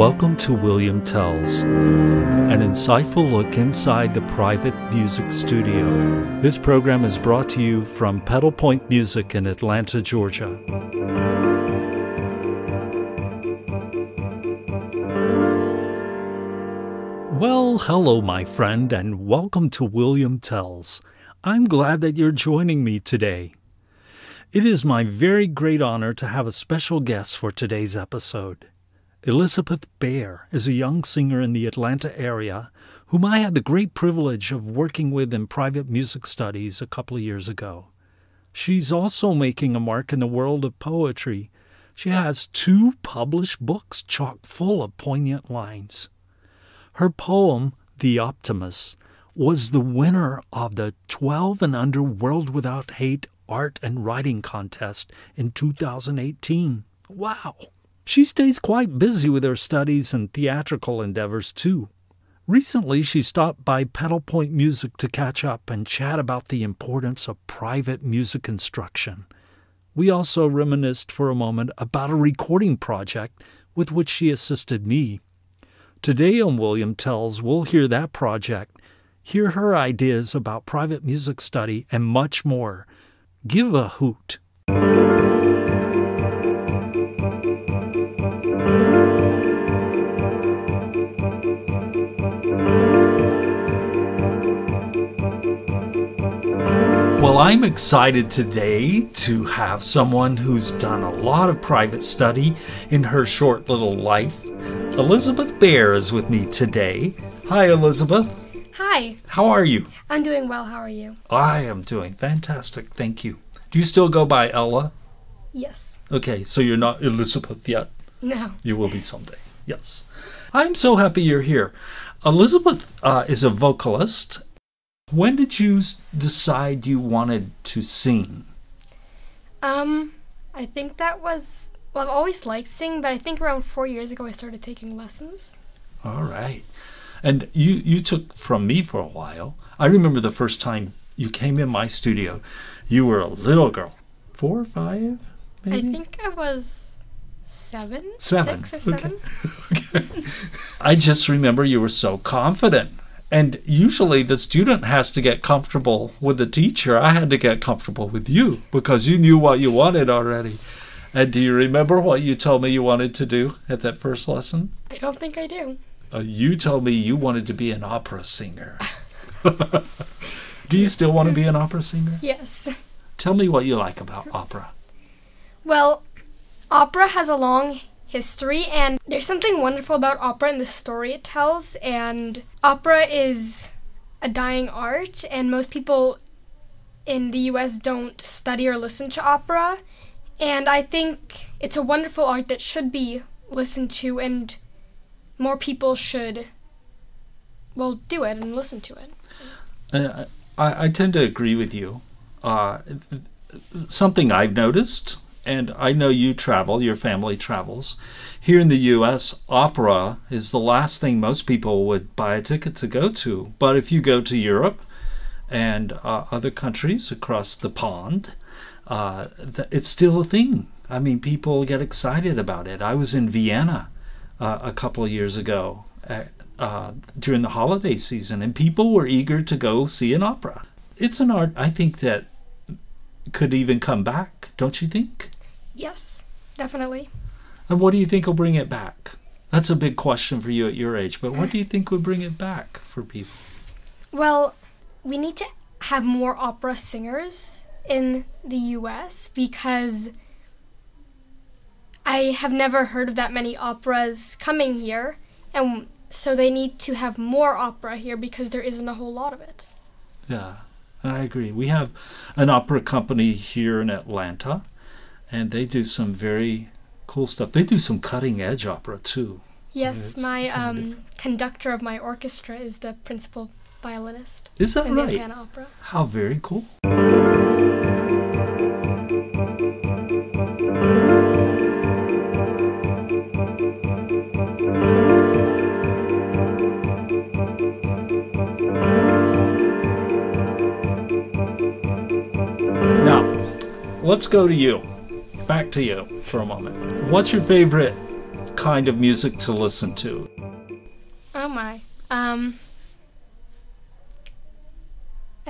Welcome to William Tells, an insightful look inside the private music studio. This program is brought to you from Pedal Point Music in Atlanta, Georgia. Well, hello, my friend, and welcome to William Tells. I'm glad that you're joining me today. It is my very great honor to have a special guest for today's episode. Elisabeth Baer is a young singer in the Atlanta area whom I had the great privilege of working with in private music studies a couple of years ago. She's also making a mark in the world of poetry. She has 2 published books chock full of poignant lines. Her poem, The Optimist, was the winner of the 12 and Under World Without Hate Art and Writing Contest in 2018. Wow! She stays quite busy with her studies and theatrical endeavors, too. Recently, she stopped by Pedal Point Music to catch up and chat about the importance of private music instruction. We also reminisced for a moment about a recording project with which she assisted me. Today on William Tells, we'll hear that project, hear her ideas about private music study, and much more. Give a hoot. Well, I'm excited today to have someone who's done a lot of private study in her short little life. Elisabeth Baer is with me today. Hi, Elisabeth. Hi. How are you? I'm doing well. How are you? I am doing fantastic. Thank you. Do you still go by Ella? Yes. Okay, so you're not Elisabeth yet? No. You will be someday. Yes. I'm so happy you're here. Elisabeth is a vocalist. When did you decide you wanted to sing? I think that was, well, I've always liked singing, but I think around 4 years ago I started taking lessons. All right. And you took from me for a while. I remember the first time you came in my studio, you were a little girl. 4 or 5, maybe? I think I was 7? 7. 6 or 7. Okay. I just remember you were so confident. And usually the student has to get comfortable with the teacher. I had to get comfortable with you because you knew what you wanted already. And do you remember what you told me you wanted to do at that first lesson? I don't think I do. You told me you wanted to be an opera singer. Do you still want to be an opera singer? Yes. Tell me what you like about opera. Well, opera has a long history, and there's something wonderful about opera and the story it tells, and opera is a dying art, and most people in the US don't study or listen to opera, and I think it's a wonderful art that should be listened to, and more people should, well, do it and listen to it. I tend to agree with you. Something I've noticed, and I know you travel, your family travels. Here in the U.S., opera is the last thing most people would buy a ticket to go to. But if you go to Europe and other countries across the pond, it's still a thing. I mean, people get excited about it. I was in Vienna a couple of years ago during the holiday season, and people were eager to go see an opera. It's an art, I think, that could even come back, don't you think? Yes, definitely. And what do you think will bring it back? That's a big question for you at your age, but what do you think would bring it back for people? Well, we need to have more opera singers in the US because I have never heard of that many operas coming here, and so they need to have more opera here because there isn't a whole lot of it. Yeah, I agree. We have an opera company here in Atlanta, and they do some very cool stuff. They do some cutting-edge opera, too. Yes, my conductor of my orchestra is the principal violinist. Is that in right? the Atlanta Opera. How very cool. Now, let's go to you. Back to you for a moment. What's your favorite kind of music to listen to? Oh my. I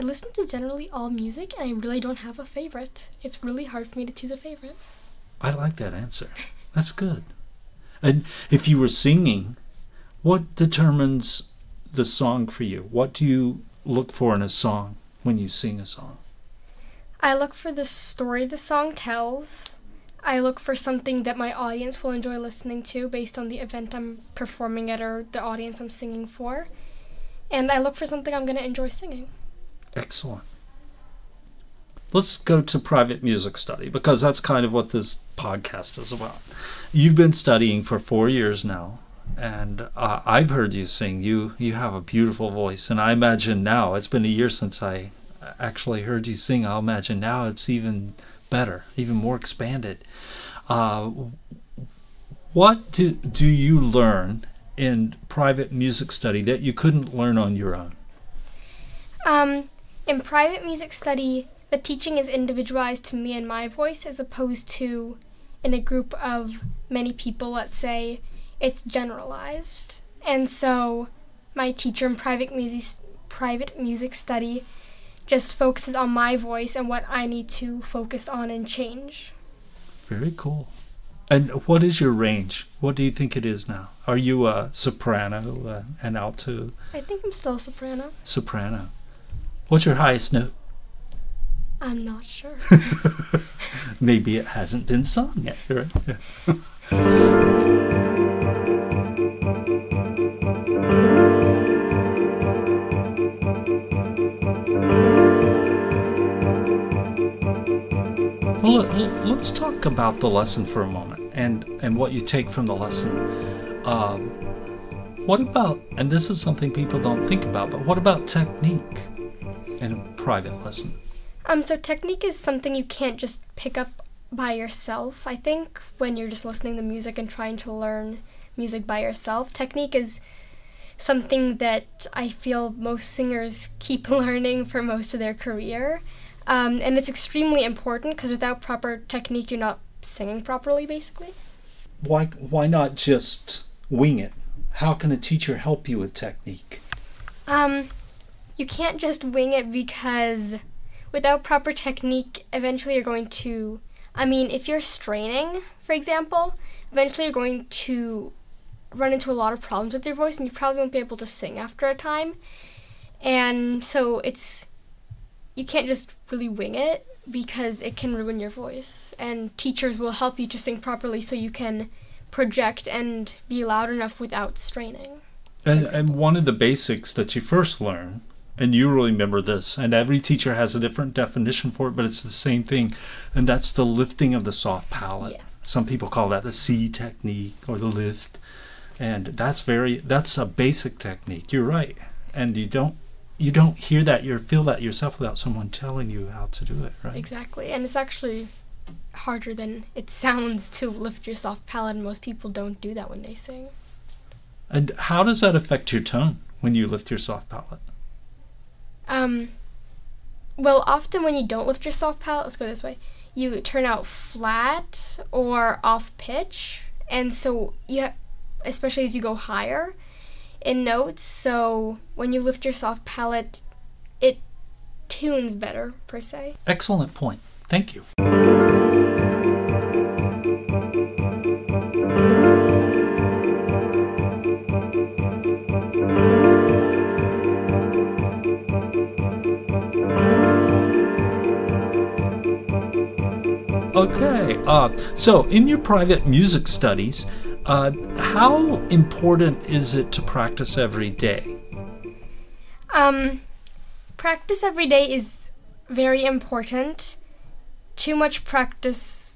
listen to generally all music, and I really don't have a favorite. It's really hard for me to choose a favorite. I like that answer. That's good. And if you were singing, what determines the song for you? What do you look for in a song when you sing a song? I look for the story the song tells. I look for something that my audience will enjoy listening to based on the event I'm performing at or the audience I'm singing for. And I look for something I'm going to enjoy singing. Excellent. Let's go to private music study, because that's kind of what this podcast is about. You've been studying for 4 years now, and I've heard you sing. You have a beautiful voice, and I imagine now, it's been a year since I actually heard you sing. I'll imagine now it's even better, even more expanded. What do you learn in private music study that you couldn't learn on your own? In private music study, the teaching is individualized to me and my voice, as opposed to in a group of many people, let's say, it's generalized. And so my teacher in private music study just focuses on my voice and what I need to focus on and change. Very cool. And what is your range? What do you think it is now? Are you a soprano, an alto? I think I'm still a soprano. Soprano. What's your highest note? I'm not sure. Maybe it hasn't been sung yet, right? Yeah. Well, let's talk about the lesson for a moment and what you take from the lesson. What about, and this is something people don't think about, but what about technique in a private lesson? So technique is something you can't just pick up by yourself, I think, when you're just listening to music and trying to learn music by yourself. Technique is something that I feel most singers keep learning for most of their career. And it's extremely important, because without proper technique, you're not singing properly, basically. Why not just wing it? How can a teacher help you with technique? You can't just wing it, because without proper technique, eventually you're going to, if you're straining, for example, eventually you're going to run into a lot of problems with your voice, and you probably won't be able to sing after a time. And so you can't just really wing it, because it can ruin your voice. And teachers will help you to sing properly so you can project and be loud enough without straining. And one of the basics that you first learn, and you really remember this, and every teacher has a different definition for it, but it's the same thing, and that's the lifting of the soft palate. Yes. Some people call that the C technique or the lift, and that's a basic technique. You're right, and you don't hear that, you feel that yourself without someone telling you how to do it, right? Exactly, and it's actually harder than it sounds to lift your soft palate, and most people don't do that when they sing. And how does that affect your tone when you lift your soft palate? Well, often when you don't lift your soft palate, let's go this way, you turn out flat or off pitch, and so especially as you go higher in notes, so when you lift your soft palate, it tunes better, per se. Excellent point. Thank you. Okay, so in your private music studies, how important is it to practice every day? Practice every day is very important. Too much practice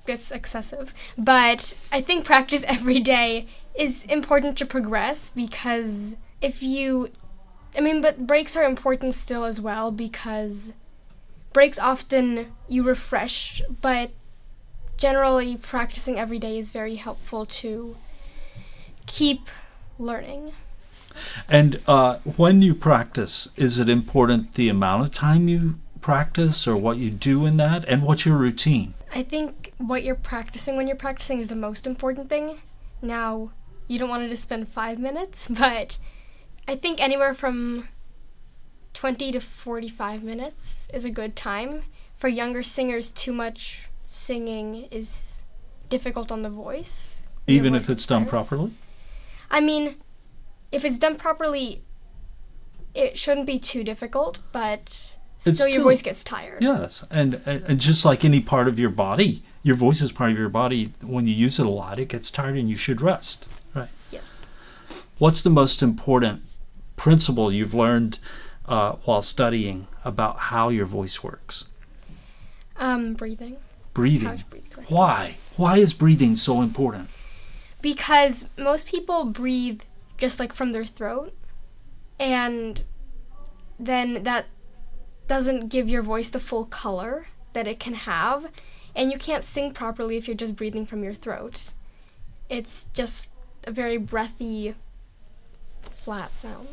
gets excessive, but I think practice every day is important to progress, because but breaks are important still as well, because breaks often you refresh, but generally practicing every day is very helpful to keep learning. And when you practice, is it important the amount of time you practice or what you do in that, and what's your routine? I think what you're practicing when you're practicing is the most important thing, Now, you don't want to just spend 5 minutes, but I think anywhere from 20 to 45 minutes is a good time. For younger singers, too much singing is difficult on the voice. Even if it's done properly? I mean, if it's done properly, it shouldn't be too difficult, but still your voice gets tired. Yes, and just like any part of your body, your voice is part of your body. When you use it a lot, it gets tired and you should rest. Right. Yes. What's the most important principle you've learned while studying about how your voice works? Breathing. Breathing. How to breathe correctly. Why? Why is breathing so important? Because most people breathe just like from their throat, and then that doesn't give your voice the full color that it can have, and you can't sing properly if you're just breathing from your throat. It's just a very breathy, flat sound.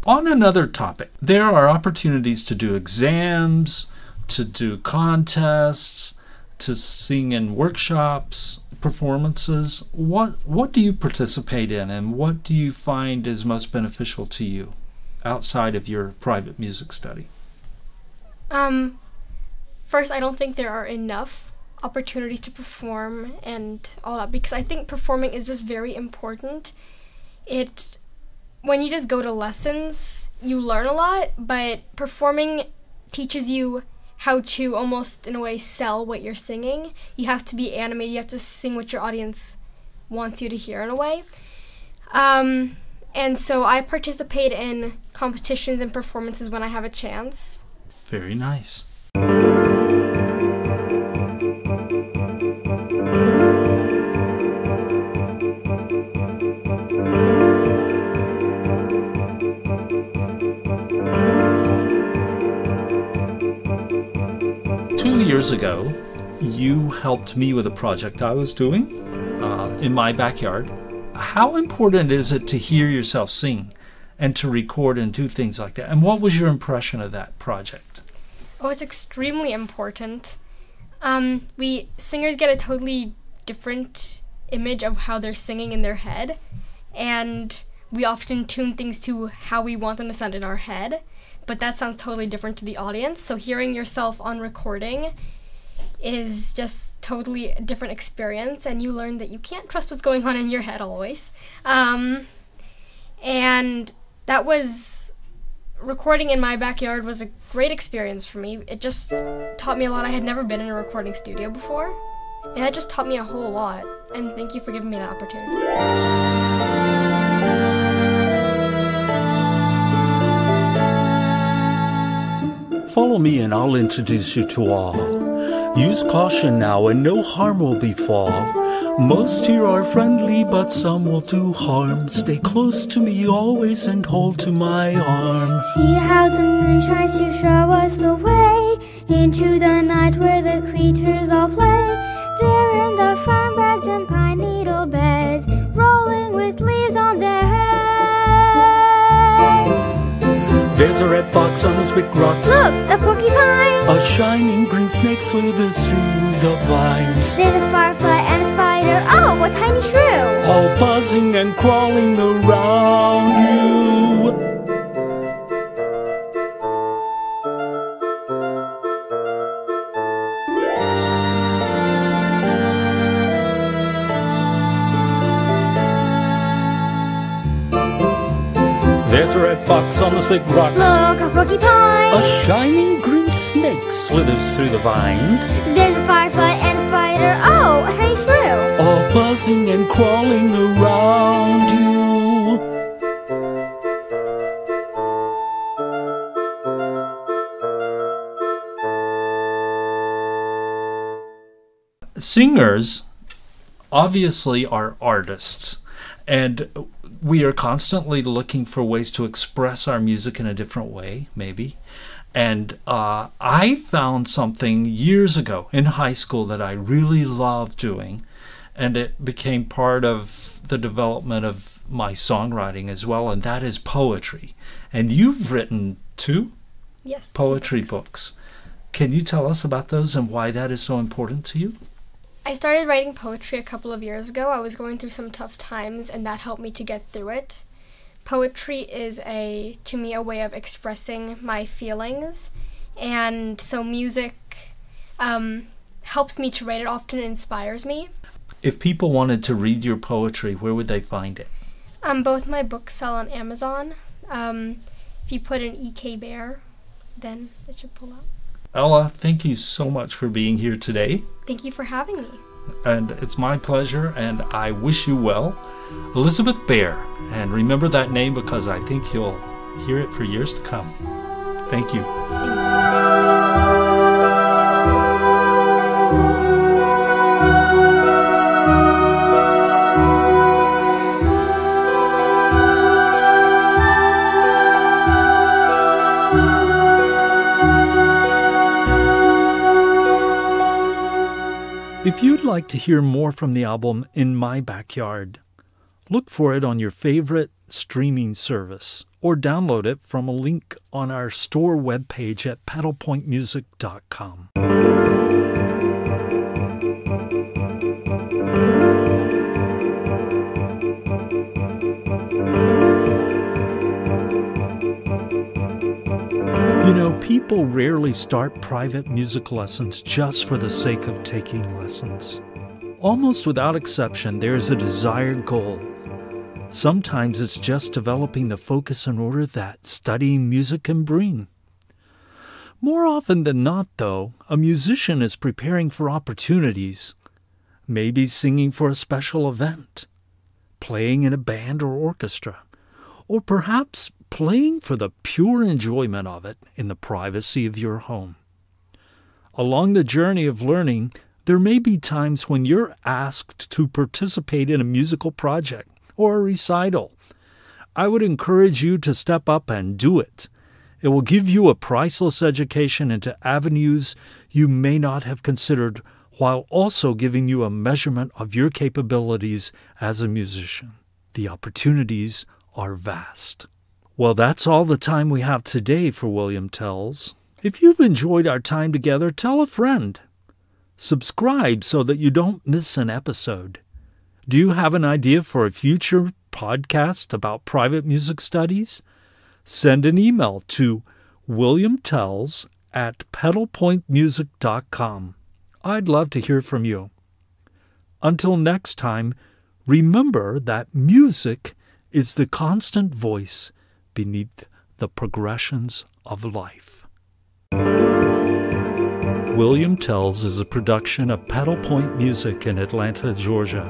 On another topic, there are opportunities to do exams, to do contests, to sing in workshops, performances. What do you participate in, and what do you find is most beneficial to you outside of your private music study? First, I don't think there are enough opportunities to perform and all that, because I think performing is just very important. When you just go to lessons, you learn a lot, but performing teaches you how to almost, in a way, sell what you're singing. You have to be animated. You have to sing what your audience wants you to hear, in a way. And so I participate in competitions and performances when I have a chance. Very nice. 2 years ago, you helped me with a project I was doing in my backyard. How important is it to hear yourself sing and to record and do things like that? And what was your impression of that project? Oh, it's extremely important. We singers get a totally different image of how they're singing in their head, and we often tune things to how we want them to sound in our head, but that sounds totally different to the audience. So hearing yourself on recording is just totally a different experience, and you learn that you can't trust what's going on in your head always. And that was, recording in my backyard was a great experience for me. It just taught me a lot. I had never been in a recording studio before, and that just taught me a whole lot, and thank you for giving me that opportunity. Follow me and I'll introduce you to all. Use caution now and no harm will befall. Most here are friendly but some will do harm. Stay close to me always and hold to my arm. See how the moon shines to show us the way into the night where the creatures all play. There in the fern beds and pine needle beds, rolling with leaves on their heads. There's a red fox on those big rocks. Look, a porcupine. A shining green snake slithers through the vines. There's a firefly and a spider. Oh, a tiny shrew. All buzzing and crawling around you. There's a red fox on those big rocks. Look, a porcupine. A shining green snake slithers through the vines. There's a firefly and a spider. Oh, a tiny shrew. All buzzing and crawling around you. Singers obviously are artists, and we are constantly looking for ways to express our music in a different way, maybe. And I found something years ago in high school that I really loved doing, and it became part of the development of my songwriting as well, and that is poetry. And you've written two Yes, poetry two books. books. Can you tell us about those and why that is so important to you? I started writing poetry a couple of years ago. I was going through some tough times, and that helped me to get through it. Poetry is, to me, a way of expressing my feelings, and so music helps me to write. It often inspires me. If people wanted to read your poetry, where would they find it? Both my books sell on Amazon. If you put in E.K. Baer, then it should pull up. Ella, thank you so much for being here today. Thank you for having me. And it's my pleasure, and I wish you well. Elisabeth Baer, and remember that name because I think you'll hear it for years to come. Thank you. Thank you. If you'd like to hear more from the album In My Backyard, look for it on your favorite streaming service or download it from a link on our store webpage at pedalpointmusic.com. You know, people rarely start private music lessons just for the sake of taking lessons. Almost without exception, there is a desired goal. Sometimes it's just developing the focus and order that studying music can bring. More often than not, though, a musician is preparing for opportunities, maybe singing for a special event, playing in a band or orchestra, or perhaps playing for the pure enjoyment of it in the privacy of your home. Along the journey of learning, there may be times when you're asked to participate in a musical project or a recital. I would encourage you to step up and do it. It will give you a priceless education into avenues you may not have considered, while also giving you a measurement of your capabilities as a musician. The opportunities are vast. Well, that's all the time we have today for William Tells. If you've enjoyed our time together, tell a friend. Subscribe so that you don't miss an episode. Do you have an idea for a future podcast about private music studies? Send an email to williamtells@pedalpointmusic.com. I'd love to hear from you. Until next time, remember that music is the constant voice beneath the progressions of life. William Tells is a production of Pedal Point Music in Atlanta, Georgia.